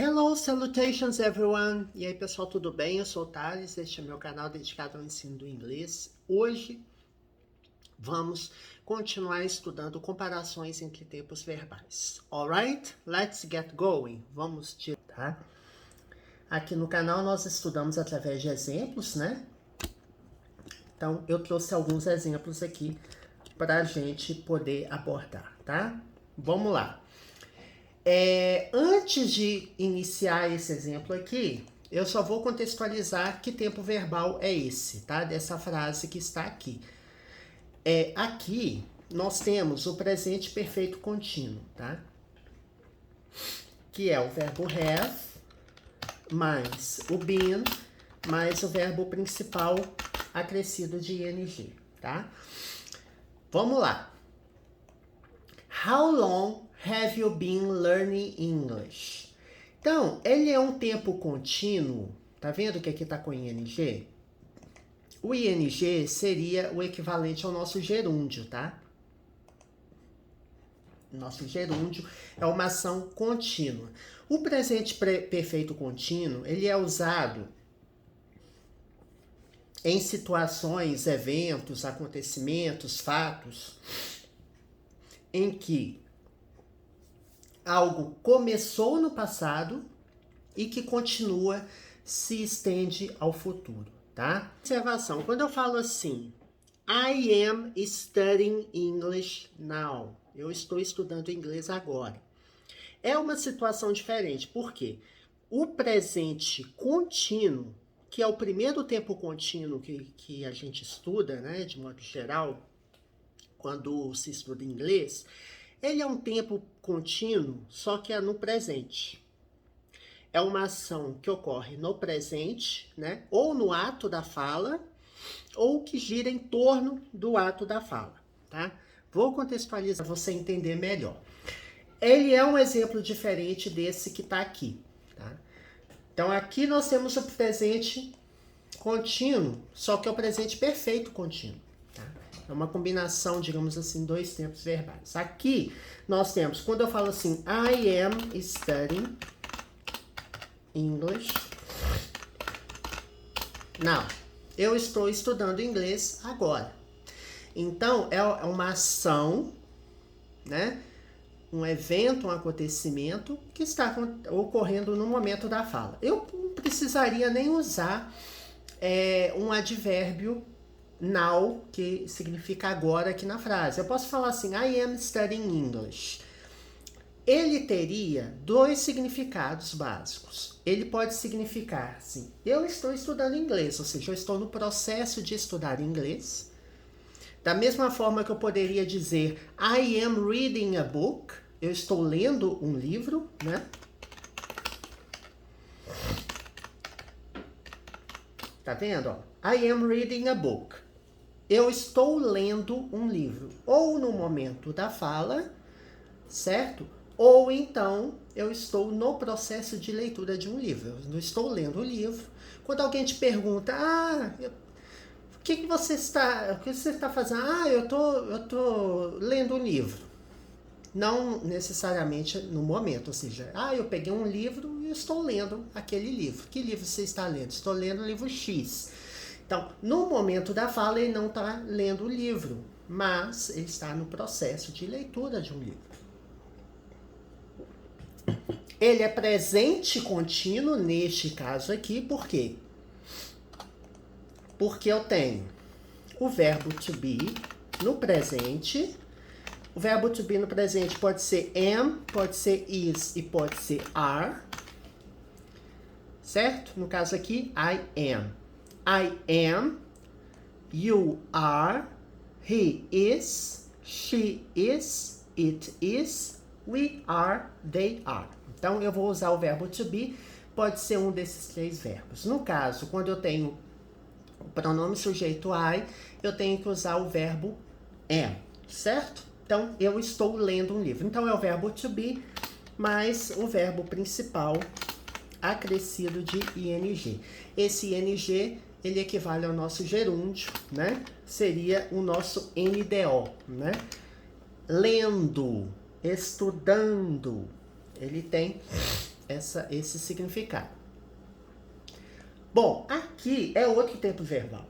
Hello, salutations everyone! E aí pessoal, tudo bem? Eu sou o Thales, este é meu canal dedicado ao ensino do inglês. Hoje vamos continuar estudando comparações entre tempos verbais. Alright? Let's get going! Vamos tá? Aqui no canal nós estudamos através de exemplos, né? Então eu trouxe alguns exemplos aqui para a gente poder abordar, tá? Vamos lá! Antes de iniciar esse exemplo aqui, eu só vou contextualizar que tempo verbal é esse, tá? Dessa frase que está aqui. Aqui nós temos o presente perfeito contínuo, tá? Que é o verbo have, mais o been, mais o verbo principal acrescido de ing, tá? Vamos lá. How long have you been learning English? Então, ele é um tempo contínuo. Tá vendo que aqui tá com ing? O ing seria o equivalente ao nosso gerúndio, tá? Nosso gerúndio é uma ação contínua. O presente perfeito contínuo, ele é usado em situações, eventos, acontecimentos, fatos, em que algo começou no passado e que continua, se estende ao futuro, tá? Observação, quando eu falo assim, I am studying English now. Eu estou estudando inglês agora. É uma situação diferente, por quê? O presente contínuo, que é o primeiro tempo contínuo que a gente estuda, né, de modo geral, quando se estuda inglês, ele é um tempo contínuo, só que é no presente. É uma ação que ocorre no presente, né? Ou no ato da fala, ou que gira em torno do ato da fala, tá? Vou contextualizar para você entender melhor. Ele é um exemplo diferente desse que está aqui, tá? Então, aqui nós temos o presente contínuo, só que é o presente perfeito contínuo. É uma combinação, digamos assim, dois tempos verbais. Aqui nós temos, quando eu falo assim, I am studying English now. Eu estou estudando inglês agora. Então, é uma ação, né? Um evento, um acontecimento que está ocorrendo no momento da fala. Eu não precisaria nem usar um advérbio now, que significa agora aqui na frase. Eu posso falar assim, I am studying English. Ele teria dois significados básicos. Ele pode significar assim, eu estou estudando inglês, ou seja, eu estou no processo de estudar inglês. Da mesma forma que eu poderia dizer, I am reading a book. Eu estou lendo um livro, né? Tá vendo? Ó? I am reading a book. Eu estou lendo um livro, ou no momento da fala, certo? Ou então, eu estou no processo de leitura de um livro. Eu não estou lendo o livro. Quando alguém te pergunta, o que você está fazendo? Eu tô lendo um livro. Não necessariamente no momento, ou seja, eu peguei um livro e estou lendo aquele livro. Que livro você está lendo? Estou lendo o livro X. Então, no momento da fala, ele não está lendo o livro, mas ele está no processo de leitura de um livro. Ele é presente contínuo neste caso aqui, por quê? Porque eu tenho o verbo to be no presente. O verbo to be no presente pode ser am, pode ser is e pode ser are. Certo? No caso aqui, I am. I am, you are, he is, she is, it is, we are, they are. Então, eu vou usar o verbo to be, pode ser um desses três verbos. No caso, quando eu tenho o pronome sujeito I, eu tenho que usar o verbo am, certo? Então, eu estou lendo um livro. Então, é o verbo to be, mais o verbo principal acrescido de ing. Esse ing, ele equivale ao nosso gerúndio, né? Seria o nosso NDO, né? Lendo, estudando. Ele tem esse significado. Bom, aqui é outro tempo verbal.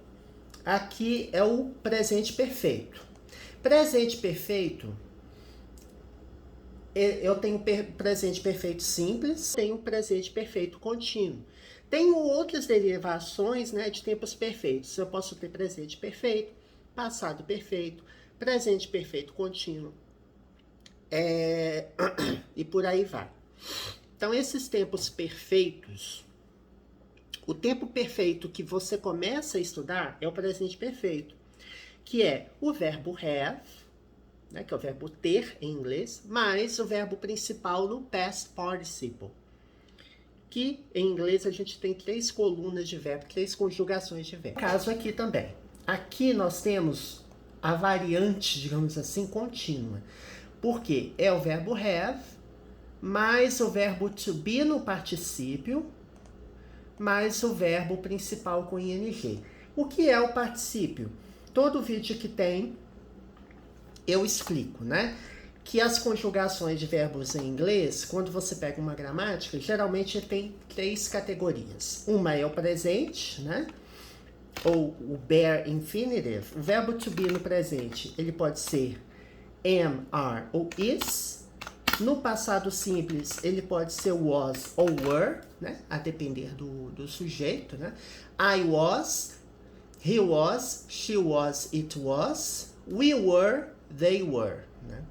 Aqui é o presente perfeito. Presente perfeito, eu tenho presente perfeito simples, tenho presente perfeito contínuo. Tenho outras derivações, né, de tempos perfeitos. Eu posso ter presente perfeito, passado perfeito, presente perfeito contínuo. E por aí vai. Então, esses tempos perfeitos, o tempo perfeito que você começa a estudar é o presente perfeito, que é o verbo have, né, que é o verbo ter em inglês, mais o verbo principal no past participle, que em inglês a gente tem 3 colunas de verbo, 3 conjugações de verbo. Caso aqui também. Aqui nós temos a variante, digamos assim, contínua. Porque é o verbo have, mais o verbo to be no particípio, mais o verbo principal com ing. O que é o particípio? Todo vídeo que tem, eu explico, né? Que as conjugações de verbos em inglês, quando você pega uma gramática, geralmente tem 3 categorias. Uma é o presente, né? Ou o bare infinitive. O verbo to be no presente, ele pode ser am, are ou is. No passado simples, ele pode ser was ou were, né? A depender do sujeito, né? I was, he was, she was, it was, we were, they were, né?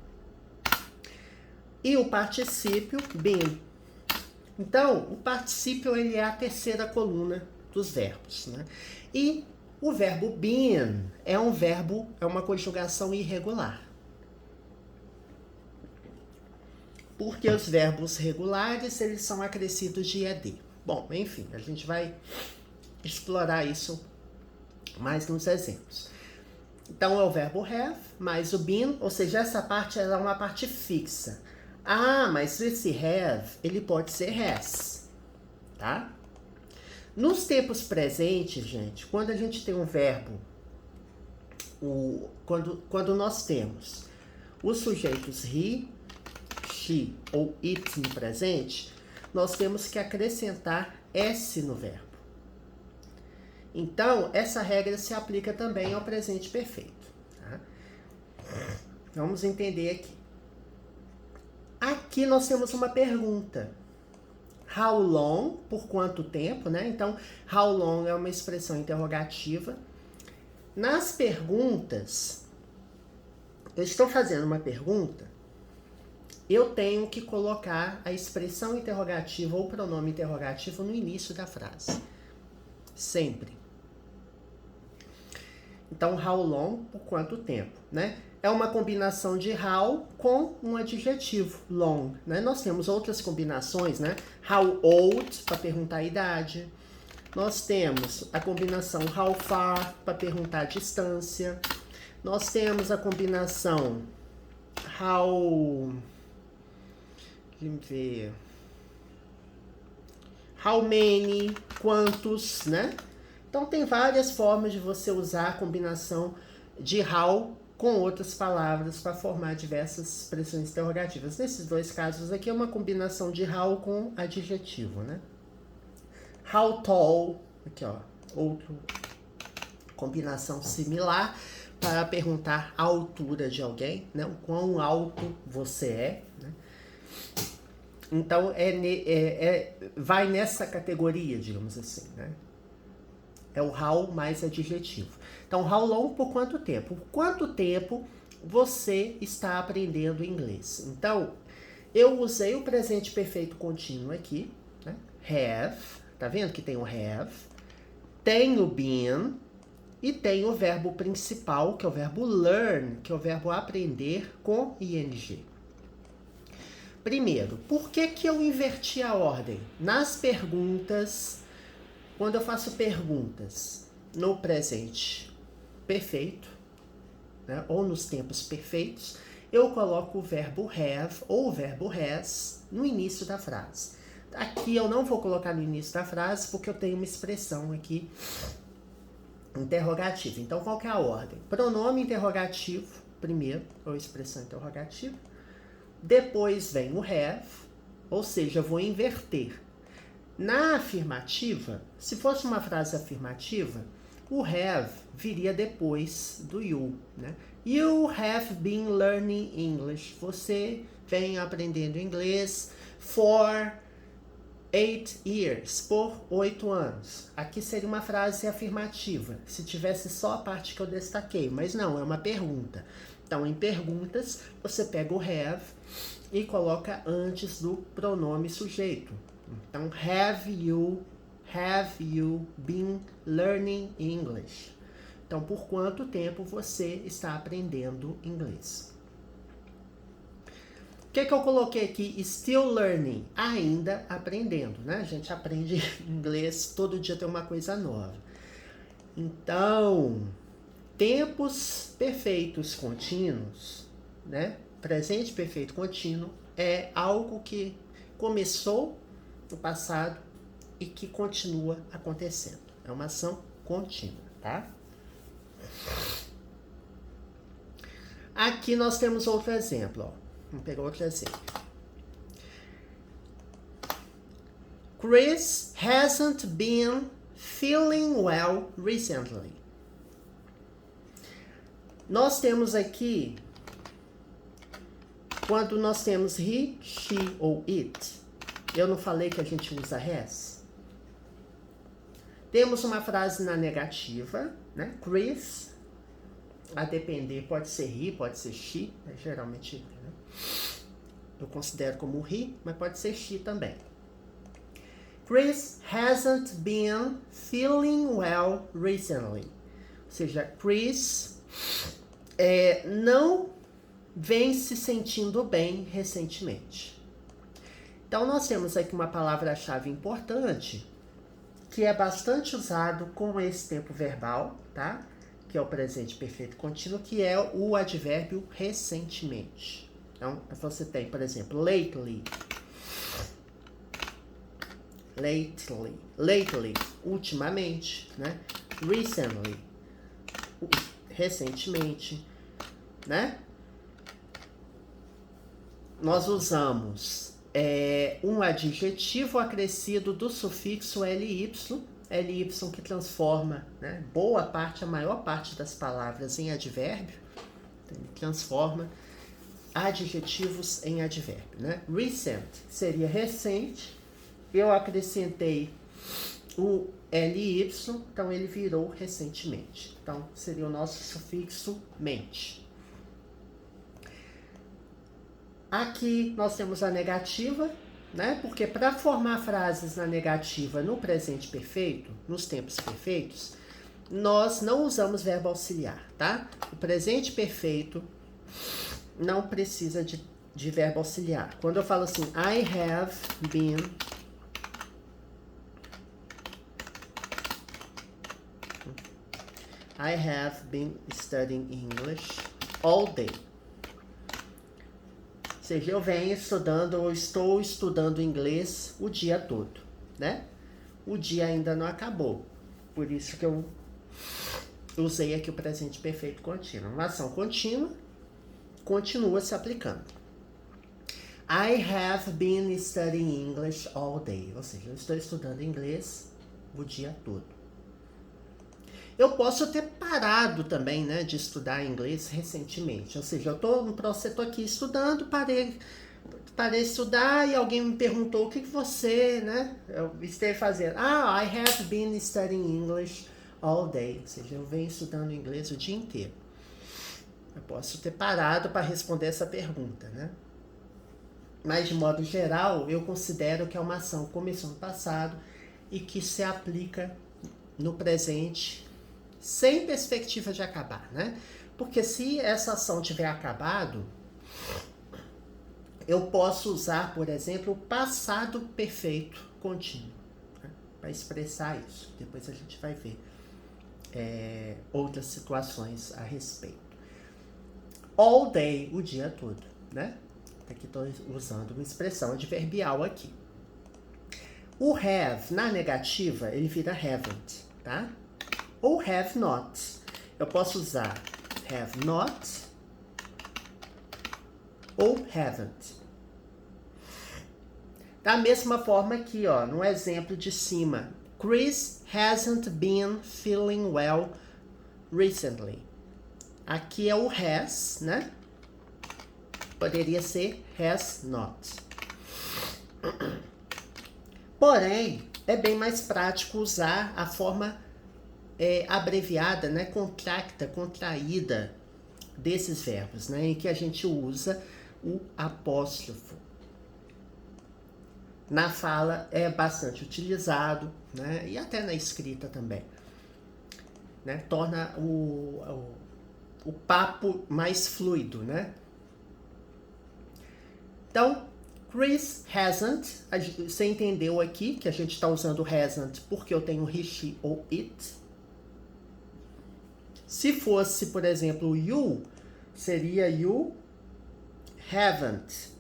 E o particípio been. Então, o particípio ele é a terceira coluna dos verbos, né? E o verbo been é um verbo, é uma conjugação irregular. Porque os verbos regulares, eles são acrescidos de ed. Bom, enfim, a gente vai explorar isso mais nos exemplos. Então, é o verbo have mais o been, ou seja, essa parte ela é uma parte fixa. Ah, mas esse have, ele pode ser has, tá? Nos tempos presentes, gente, quando a gente tem um verbo, quando nós temos os sujeitos he, she ou it no presente, nós temos que acrescentar s no verbo. Então, essa regra se aplica também ao presente perfeito. Tá? Vamos entender aqui. Aqui nós temos uma pergunta. How long? Por quanto tempo, né? Então, how long é uma expressão interrogativa. Nas perguntas, eu estou fazendo uma pergunta, eu tenho que colocar a expressão interrogativa ou pronome interrogativo no início da frase. Sempre. Então, how long, por quanto tempo, né? É uma combinação de how com um adjetivo, long, né? Nós temos outras combinações, né? How old, para perguntar a idade. Nós temos a combinação how far, para perguntar a distância. Nós temos a combinação how... Vamos ver... How many, quantos, né? Então, tem várias formas de você usar a combinação de how com outras palavras para formar diversas expressões interrogativas. Nesses dois casos aqui é uma combinação de how com adjetivo, né? How tall, aqui ó, outra combinação similar para perguntar a altura de alguém, né? O quão alto você é, né? Então, vai nessa categoria, digamos assim, né? É o how mais adjetivo. Então, how long, por quanto tempo? Por quanto tempo você está aprendendo inglês? Então, eu usei o presente perfeito contínuo aqui, né? Have, tá vendo que tem o have, tem o been e tem o verbo principal, que é o verbo learn, que é o verbo aprender com ing. Primeiro, por que eu inverti a ordem? Nas perguntas, quando eu faço perguntas no presente perfeito, né, ou nos tempos perfeitos, eu coloco o verbo have ou o verbo has no início da frase. Aqui eu não vou colocar no início da frase porque eu tenho uma expressão aqui interrogativa. Então, qual que é a ordem? Pronome interrogativo primeiro, ou expressão interrogativa. Depois vem o have, ou seja, eu vou inverter. Na afirmativa, se fosse uma frase afirmativa, o have viria depois do you, né? You have been learning English. Você vem aprendendo inglês for 8 years, por 8 anos. Aqui seria uma frase afirmativa, se tivesse só a parte que eu destaquei, mas não, é uma pergunta. Então, em perguntas, você pega o have e coloca antes do pronome sujeito. Então, have you been learning English? Então, por quanto tempo você está aprendendo inglês? O que eu coloquei aqui? Still learning. Ainda aprendendo, né? A gente aprende inglês, todo dia tem uma coisa nova. Então, tempos perfeitos contínuos, né? Presente perfeito contínuo é algo que começou no passado e que continua acontecendo. É uma ação contínua, tá? Aqui nós temos outro exemplo, ó. Vamos pegar outro exemplo. Chris hasn't been feeling well recently. Nós temos aqui, quando nós temos he, she ou it, eu não falei que a gente usa has? Temos uma frase na negativa, né? Chris, a depender, pode ser he, pode ser she, né? Geralmente, né? Eu considero como he, mas pode ser she também. Chris hasn't been feeling well recently. Ou seja, Chris não vem se sentindo bem recentemente. Então, nós temos aqui uma palavra-chave importante, que é bastante usado com esse tempo verbal, tá? Que é o presente perfeito contínuo, que é o advérbio recentemente. Então, você tem, por exemplo, lately, ultimamente, né? Recently, recentemente, né? Nós usamos um adjetivo acrescido do sufixo ly, que transforma, né, boa parte, a maior parte das palavras em advérbio, ele transforma adjetivos em advérbio, né? Recent seria recente, eu acrescentei o ly, então ele virou recentemente. Então, seria o nosso sufixo mente. Aqui nós temos a negativa, né? Porque para formar frases na negativa no presente perfeito, nos tempos perfeitos, nós não usamos verbo auxiliar, tá? O presente perfeito não precisa de verbo auxiliar. Quando eu falo assim, I have been studying English all day. Ou seja, eu venho estudando, ou estou estudando inglês o dia todo, né? O dia ainda não acabou. Por isso que eu usei aqui o presente perfeito contínuo. Uma ação contínua, continua se aplicando. I have been studying English all day. Ou seja, eu estou estudando inglês o dia todo. Eu posso ter parado também, né, de estudar inglês recentemente. Ou seja, eu estou aqui estudando, parei de estudar e alguém me perguntou o que você, né, eu esteve fazendo. I have been studying English all day. Ou seja, eu venho estudando inglês o dia inteiro. Eu posso ter parado para responder essa pergunta, né? Mas, de modo geral, eu considero que é uma ação que começou no passado e que se aplica no presente sem perspectiva de acabar, né? Porque se essa ação tiver acabado, eu posso usar, por exemplo, o passado perfeito contínuo, né? Para expressar isso. Depois a gente vai ver outras situações a respeito. All day, o dia todo, né? Aqui estou usando uma expressão adverbial aqui. O have, na negativa, ele vira haven't, tá? Ou have not. Eu posso usar have not ou haven't. Da mesma forma aqui, ó, no exemplo de cima. Chris hasn't been feeling well recently. Aqui é o has, né? Poderia ser has not. Porém, é bem mais prático usar a forma abreviada, né? Contraída desses verbos, né? Em que a gente usa o apóstrofo. Na fala é bastante utilizado, né? E até na escrita também, né? Torna o papo mais fluido, né? Então, Chris hasn't, você entendeu aqui que a gente está usando hasn't porque eu tenho he, she ou it. Se fosse, por exemplo, you, seria you haven't.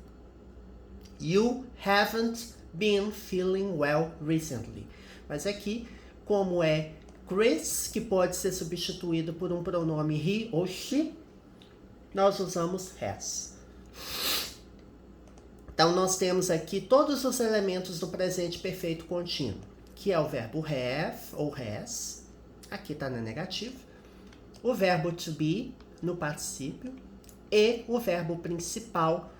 You haven't been feeling well recently. Mas aqui, como é Chris, que pode ser substituído por um pronome he ou she, nós usamos has. Então, nós temos aqui todos os elementos do presente perfeito contínuo, que é o verbo have ou has, aqui está na negativa, o verbo to be no particípio e o verbo principal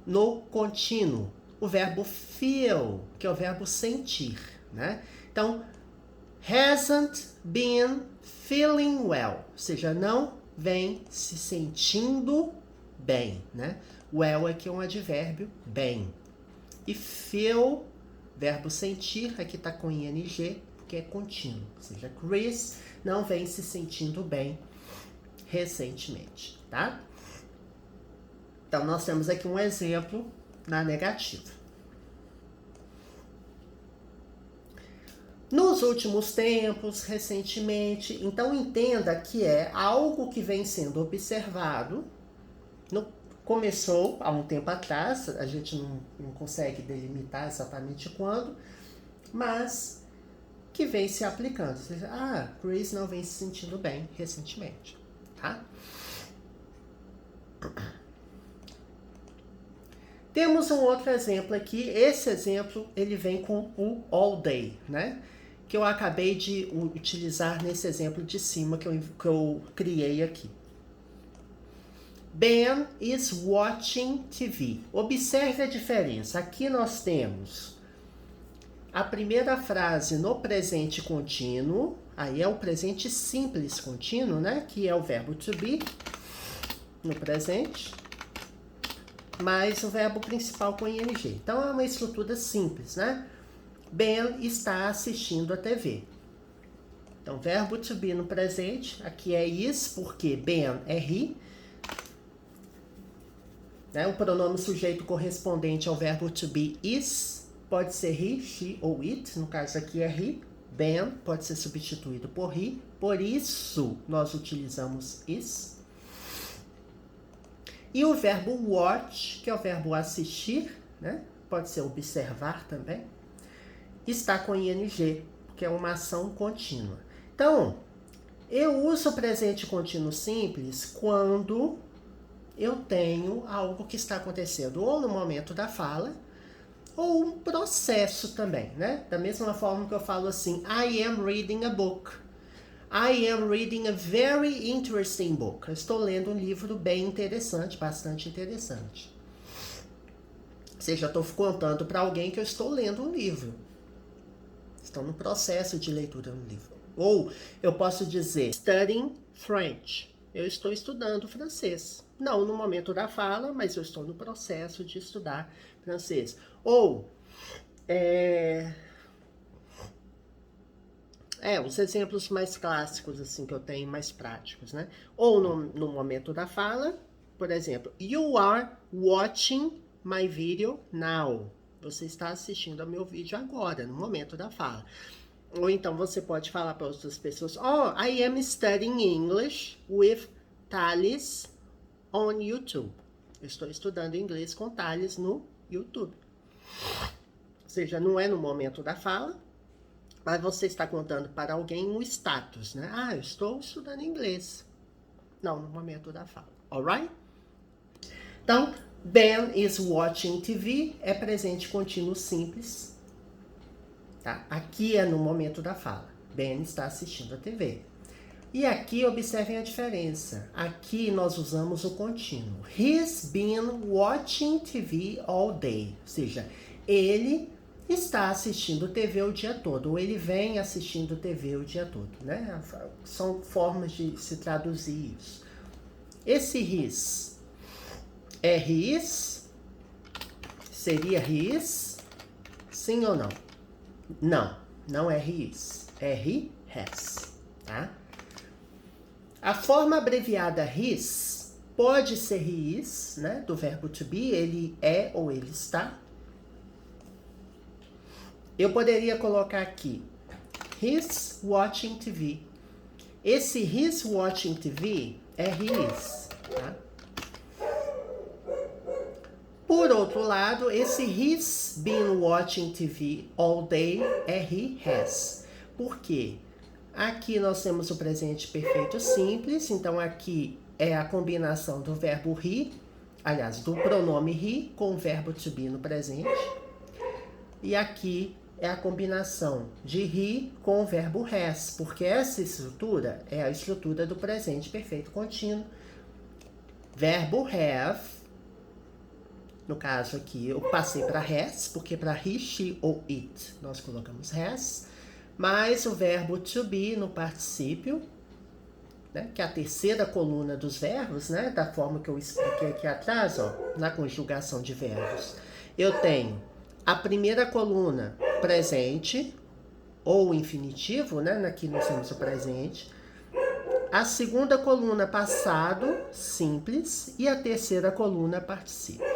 no contínuo, o verbo feel, que é o verbo sentir, né? Então, hasn't been feeling well, ou seja, não vem se sentindo bem, né? Well aqui é um advérbio, bem. E feel, verbo sentir, aqui está com ing, porque é contínuo. Ou seja, Chris não vem se sentindo bem recentemente, tá? Então, nós temos aqui um exemplo na negativa. Nos últimos tempos, recentemente, então entenda que é algo que vem sendo observado, começou há um tempo atrás, a gente não consegue delimitar exatamente quando, mas que vem se aplicando. Ou seja, Chris não vem se sentindo bem recentemente, tá? Temos um outro exemplo aqui, esse exemplo ele vem com o all day, né? Que eu acabei de utilizar nesse exemplo de cima que eu criei aqui. Ben is watching TV. Observe a diferença. Aqui nós temos a primeira frase no presente contínuo, aí é o presente simples contínuo, né? Que é o verbo to be no presente, mais o verbo principal com ing. Então é uma estrutura simples, né? Ben está assistindo a TV. Então, verbo to be no presente, aqui é is, porque Ben é he. Né? O pronome sujeito correspondente ao verbo to be is, pode ser he, she ou it, no caso aqui é he. Ben pode ser substituído por he, por isso nós utilizamos is. E o verbo watch, que é o verbo assistir, né? Pode ser observar também, está com ing, que é uma ação contínua. Então, eu uso o presente contínuo simples quando eu tenho algo que está acontecendo ou no momento da fala, ou um processo também, né? Da mesma forma que eu falo assim, I am reading a book. I am reading a very interesting book. Eu estou lendo um livro bem interessante, bastante interessante. Ou seja, eu estou contando para alguém que eu estou lendo um livro. Estou no processo de leitura do livro. Ou eu posso dizer, studying French. Eu estou estudando francês. Não no momento da fala, mas eu estou no processo de estudar francês. Ou, os exemplos mais clássicos, assim, que eu tenho, mais práticos, né? Ou no momento da fala, por exemplo, you are watching my video now. Você está assistindo ao meu vídeo agora, no momento da fala. Ou então você pode falar para outras pessoas, I am studying English with Thales on YouTube. Eu estou estudando inglês com Thales no YouTube. Ou seja, não é no momento da fala, mas você está contando para alguém um status, né? Eu estou estudando inglês. Não, no momento da fala. Alright? Então, Ben is watching TV é presente contínuo simples. Tá? Aqui é no momento da fala. Ben está assistindo a TV. E aqui, observem a diferença. Aqui nós usamos o contínuo. He's been watching TV all day. Ou seja, ele está assistindo TV o dia todo. Ou ele vem assistindo TV o dia todo. Né? São formas de se traduzir isso. Esse his é his? Seria his? Sim ou não? Não, não é his. É he has. Tá? A forma abreviada his pode ser he is, né, do verbo to be, ele é ou ele está. Eu poderia colocar aqui, he's watching TV. Esse he's watching TV é he is, tá? Por outro lado, esse he's been watching TV all day é he has. Por quê? Aqui nós temos o presente perfeito simples, então aqui é a combinação do verbo he, aliás, do pronome he com o verbo to be no presente. E aqui é a combinação de he com o verbo has, porque essa estrutura é a estrutura do presente perfeito contínuo. Verbo have, no caso aqui eu passei para has, porque para he, she ou it nós colocamos has. Mais o verbo to be no particípio, né, que é a terceira coluna dos verbos, né, da forma que eu expliquei aqui atrás, ó, na conjugação de verbos. Eu tenho a primeira coluna presente ou infinitivo, né, aqui nós temos o presente. A segunda coluna passado simples e a terceira coluna particípio.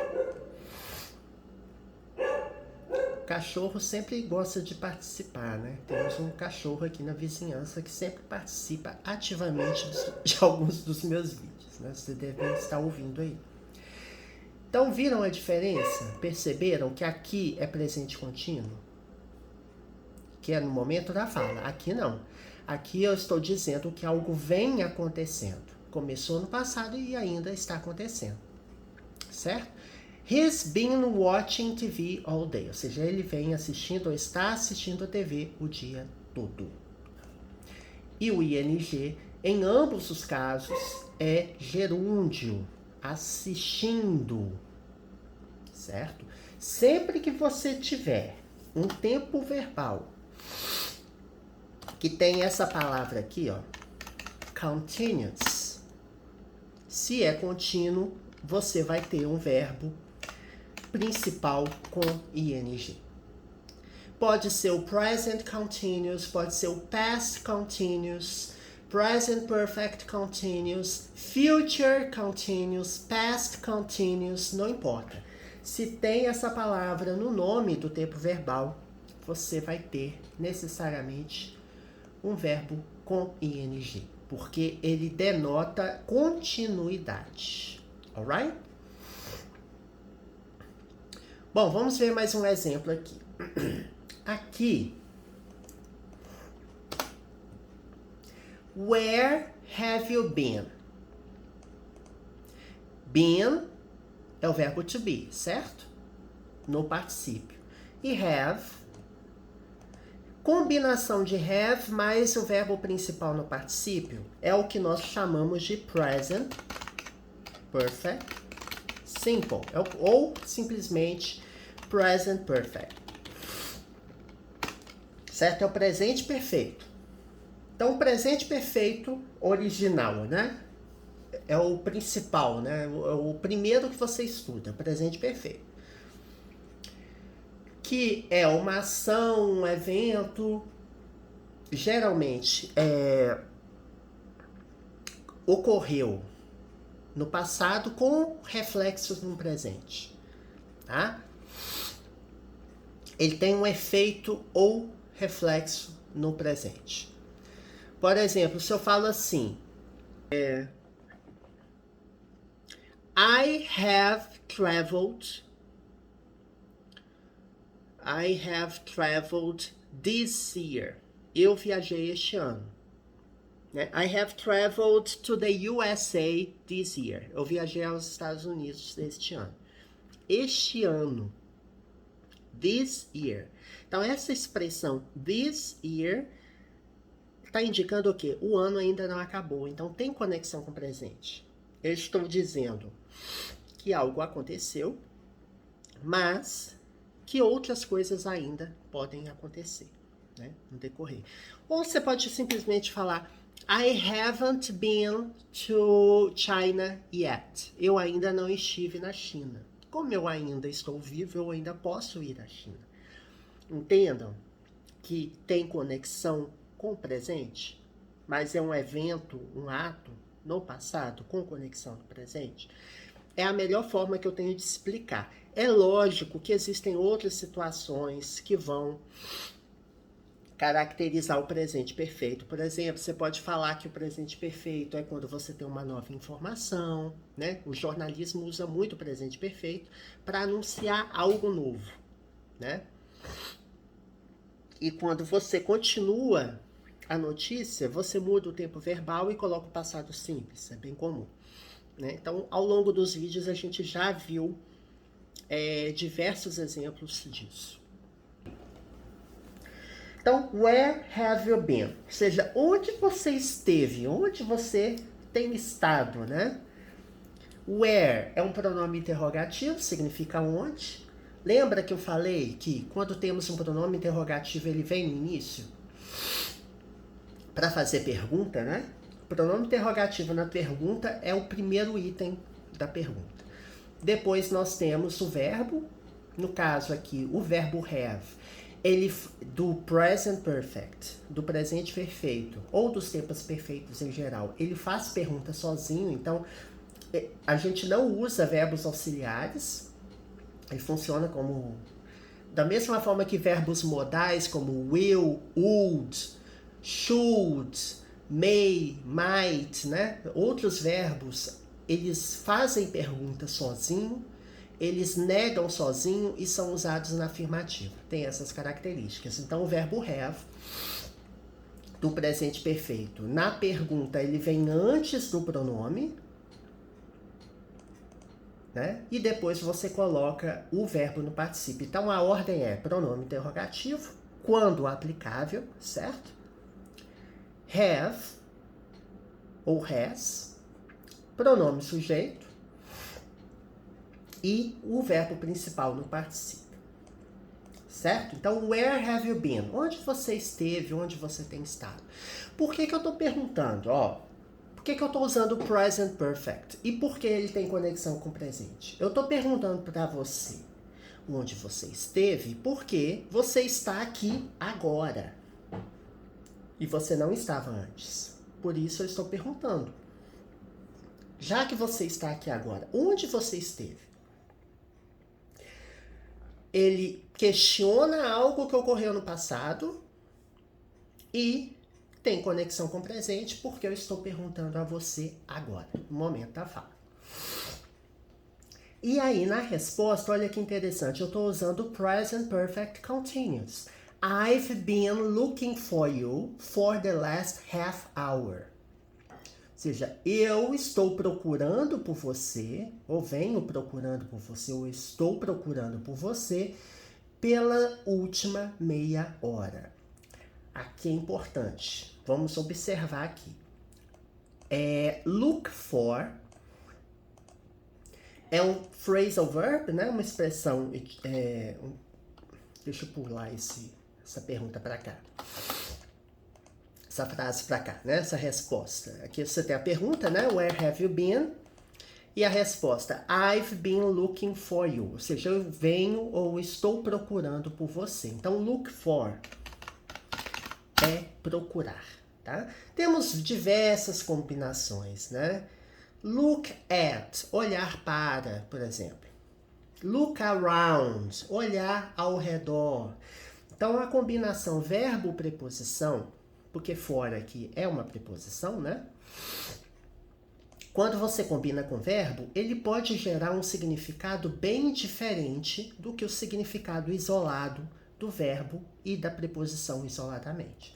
Cachorro sempre gosta de participar, né? Temos um cachorro aqui na vizinhança que sempre participa ativamente de alguns dos meus vídeos, né? Vocês devem estar ouvindo aí. Então, viram a diferença? Perceberam que aqui é presente contínuo? Que é no momento da fala. Aqui não. Aqui eu estou dizendo que algo vem acontecendo. Começou no passado e ainda está acontecendo. Certo? He's been watching TV all day. Ou seja, ele vem assistindo ou está assistindo a TV o dia todo. E o ing, em ambos os casos, é gerúndio. Assistindo. Certo? Sempre que você tiver um tempo verbal que tem essa palavra aqui, ó, continuous, se é contínuo, você vai ter um verbo principal com ing. Pode ser o present continuous, pode ser o past continuous, present perfect continuous, future continuous, past continuous, não importa. Se tem essa palavra no nome do tempo verbal, você vai ter necessariamente um verbo com ing, porque ele denota continuidade. Alright? Bom, vamos ver mais um exemplo aqui. Aqui. Where have you been? Been é o verbo to be, certo? No particípio. E have, combinação de have mais o verbo principal no particípio, é o que nós chamamos de present perfect simple, ou simplesmente present perfect. Certo? É o presente perfeito. Então, o presente perfeito original, né? É o principal, né? É o primeiro que você estuda, presente perfeito. Que é uma ação, um evento, geralmente ocorreu no passado com reflexos no presente, tá? Ele tem um efeito ou reflexo no presente. Por exemplo, se eu falo assim, I have traveled this year. Eu viajei este ano. I have traveled to the USA this year. Eu viajei aos Estados Unidos este ano. este ano. This year. Então, essa expressão this year está indicando o quê? O ano ainda não acabou. Então, tem conexão com o presente. Eu estou dizendo que algo aconteceu, mas que outras coisas ainda podem acontecer, né, no decorrer. Ou você pode simplesmente falar I haven't been to China yet. Eu ainda não estive na China. Como eu ainda estou vivo, eu ainda posso ir à China. Entendam que tem conexão com o presente, mas é um evento, um ato no passado com conexão no presente. É a melhor forma que eu tenho de explicar. É lógico que existem outras situações que vão caracterizar o presente perfeito. Por exemplo, você pode falar que o presente perfeito é quando você tem uma nova informação, né? O jornalismo usa muito o presente perfeito para anunciar algo novo, né? E quando você continua a notícia, você muda o tempo verbal e coloca o passado simples. É bem comum, né? Então, ao longo dos vídeos, a gente já viu diversos exemplos disso. Então, where have you been? Ou seja, onde você esteve, onde você tem estado, né? Where é um pronome interrogativo, significa onde. Lembra que eu falei que quando temos um pronome interrogativo, ele vem no início? Para fazer pergunta, né? O pronome interrogativo na pergunta é o primeiro item da pergunta. Depois nós temos o verbo, no caso aqui, o verbo have, ele do present perfect, do presente perfeito, ou dos tempos perfeitos em geral, ele faz pergunta sozinho, então a gente não usa verbos auxiliares, ele funciona como, da mesma forma que verbos modais como will, would, should, may, might, né? Outros verbos, eles fazem pergunta sozinho, eles negam sozinho e são usados na afirmativa. Tem essas características. Então, o verbo have, do presente perfeito, na pergunta, ele vem antes do pronome, né? E depois você coloca o verbo no particípio. Então, a ordem é pronome interrogativo, quando aplicável, certo? Have, ou has, pronome sujeito, e o verbo principal no particípio, certo? Então, where have you been? Onde você esteve, onde você tem estado? Por que eu estou perguntando? Por que eu estou usando o present perfect? E por que ele tem conexão com o presente? Eu estou perguntando para você onde você esteve, porque você está aqui agora. E você não estava antes. Por isso eu estou perguntando. Já que você está aqui agora, onde você esteve? Ele questiona algo que ocorreu no passado e tem conexão com o presente porque eu estou perguntando a você agora, no momento da fala. E aí, na resposta, olha que interessante, eu estou usando o Present Perfect Continuous. I've been looking for you for the last half hour. Ou seja, eu estou procurando por você, ou venho procurando por você, ou estou procurando por você pela última meia hora. Aqui é importante. Vamos observar aqui. Look for é um phrasal verb, né? Uma expressão. Deixa eu pular essa pergunta para cá. Essa frase para cá, né? Essa resposta. Aqui você tem a pergunta, né? Where have you been? E a resposta, I've been looking for you. Ou seja, eu venho ou estou procurando por você. Então, look for é procurar, tá? Temos diversas combinações, né? Look at, olhar para, por exemplo. Look around, olhar ao redor. Então, a combinação verbo-preposição, porque for aqui é uma preposição, né? Quando você combina com verbo, ele pode gerar um significado bem diferente do que o significado isolado do verbo e da preposição isoladamente.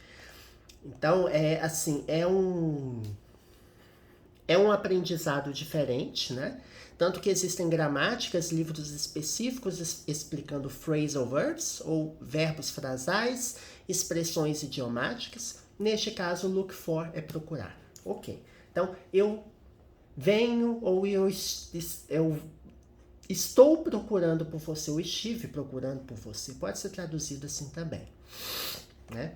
Então, É um aprendizado diferente, né? Tanto que existem gramáticas, livros específicos explicando phrasal verbs, ou verbos frasais, expressões idiomáticas. Neste caso, look for é procurar. Ok. Então, eu venho ou eu estou procurando por você, ou estive procurando por você. Pode ser traduzido assim também, né?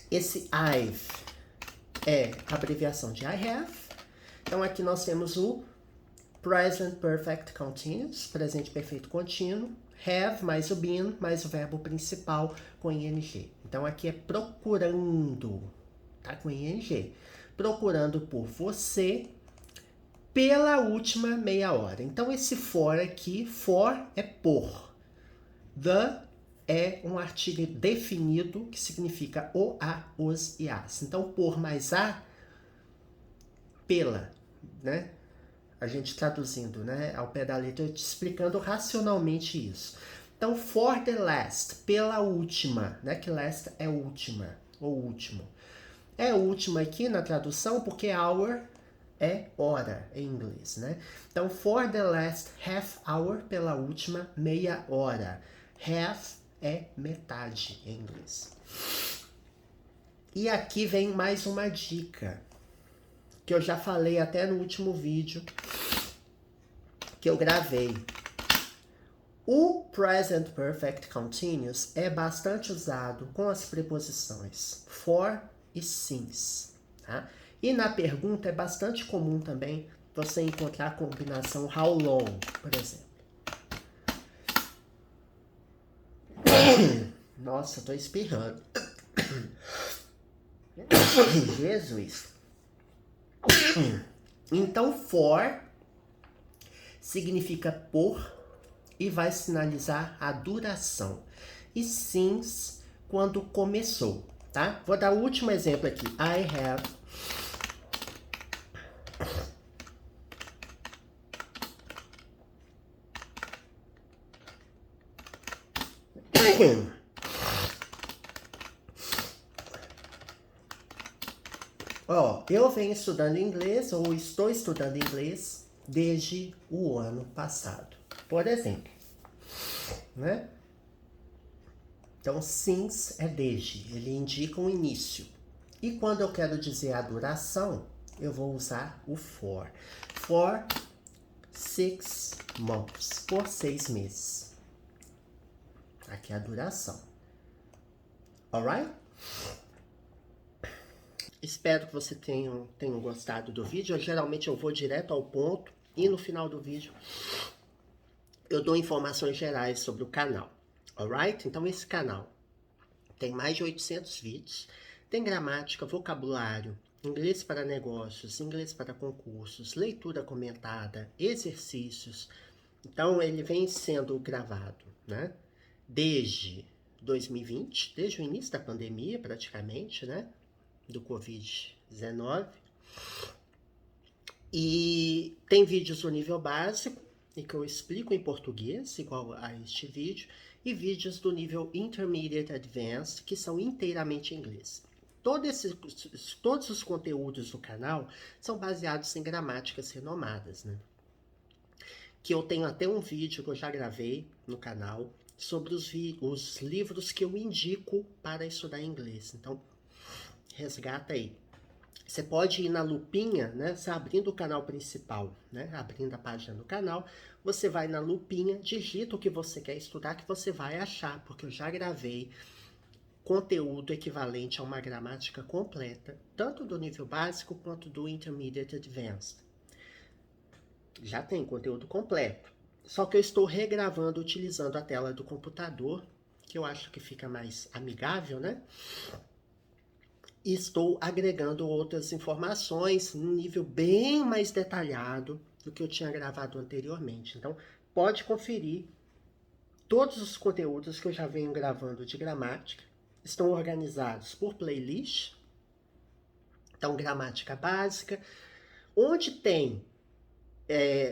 Esse I've é a abreviação de I have. Então, aqui nós temos o Present Perfect Continuous, presente perfeito contínuo. Have mais o been mais o verbo principal com ing. Então, aqui é procurando, tá? Com ing. Procurando por você pela última meia hora. Então, esse for aqui, for é por. The é um artigo definido que significa o, a, os e as. Então, por mais a, pela, né? A gente traduzindo, né, ao pé da letra, te explicando racionalmente isso. Então, for the last, pela última, né, que last é última, ou último. É última aqui na tradução porque hour é hora em inglês, né? Então, for the last half hour, pela última meia hora. Half é metade em inglês. E aqui vem mais uma dica, que eu já falei até no último vídeo que eu gravei. O Present Perfect Continuous é bastante usado com as preposições for e since, tá? E na pergunta é bastante comum também você encontrar a combinação how long, por exemplo. Nossa, tô espirrando. Jesus. Então, for significa por e vai sinalizar a duração. E since, quando começou, tá? Vou dar o último exemplo aqui. I have eu venho estudando inglês ou estou estudando inglês desde o ano passado, por exemplo, né? Então, since é desde, ele indica um início. E quando eu quero dizer a duração, eu vou usar o for. For 6 months, por 6 meses. Aqui é a duração. Alright? Espero que você tenham gostado do vídeo. Geralmente eu vou direto ao ponto e no final do vídeo eu dou informações gerais sobre o canal. Alright? Então esse canal tem mais de 800 vídeos. Tem gramática, vocabulário, inglês para negócios, inglês para concursos, leitura comentada, exercícios. Então ele vem sendo gravado, né? Desde 2020, desde o início da pandemia praticamente, né? Do Covid-19. E tem vídeos do nível básico, em que eu explico em português, igual a este vídeo, e vídeos do nível Intermediate Advanced, que são inteiramente em inglês. Todos os conteúdos do canal são baseados em gramáticas renomadas, né? Que eu tenho até um vídeo que eu já gravei no canal sobre os livros que eu indico para estudar inglês. Então, resgata aí. Você pode ir na lupinha, né? Você abrindo o canal principal, né? Abrindo a página do canal, você vai na lupinha, digita o que você quer estudar, que você vai achar, porque eu já gravei conteúdo equivalente a uma gramática completa, tanto do nível básico quanto do Intermediate Advanced. Já tem conteúdo completo. Só que eu estou regravando utilizando a tela do computador, que eu acho que fica mais amigável, né? E estou agregando outras informações num nível bem mais detalhado do que eu tinha gravado anteriormente. Então, pode conferir todos os conteúdos que eu já venho gravando de gramática. Estão organizados por playlist. Então, gramática básica. Onde tem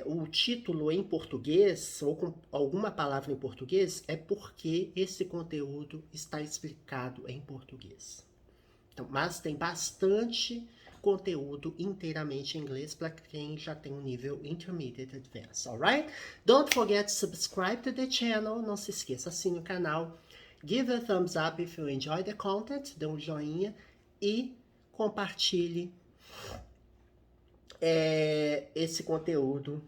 o título em português, ou com alguma palavra em português, é porque esse conteúdo está explicado em português. Então, mas tem bastante conteúdo inteiramente em inglês para quem já tem um nível Intermediate Advanced, alright? Don't forget to subscribe to the channel. Não se esqueça, assine o canal. Give a thumbs up if you enjoy the content. Dê um joinha e compartilhe esse conteúdo.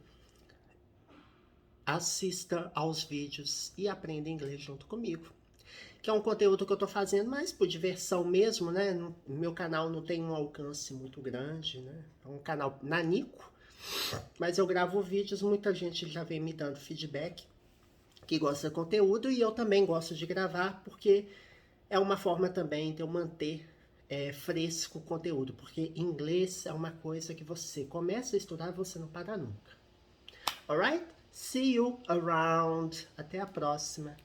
Assista aos vídeos e aprenda inglês junto comigo. Que é um conteúdo que eu tô fazendo mais por diversão mesmo, né? No meu canal não tem um alcance muito grande, né? É um canal nanico, mas eu gravo vídeos, muita gente já vem me dando feedback que gosta do conteúdo e eu também gosto de gravar porque é uma forma também de eu manter fresco o conteúdo, porque inglês é uma coisa que você começa a estudar e você não para nunca. Alright? See you around. Até a próxima.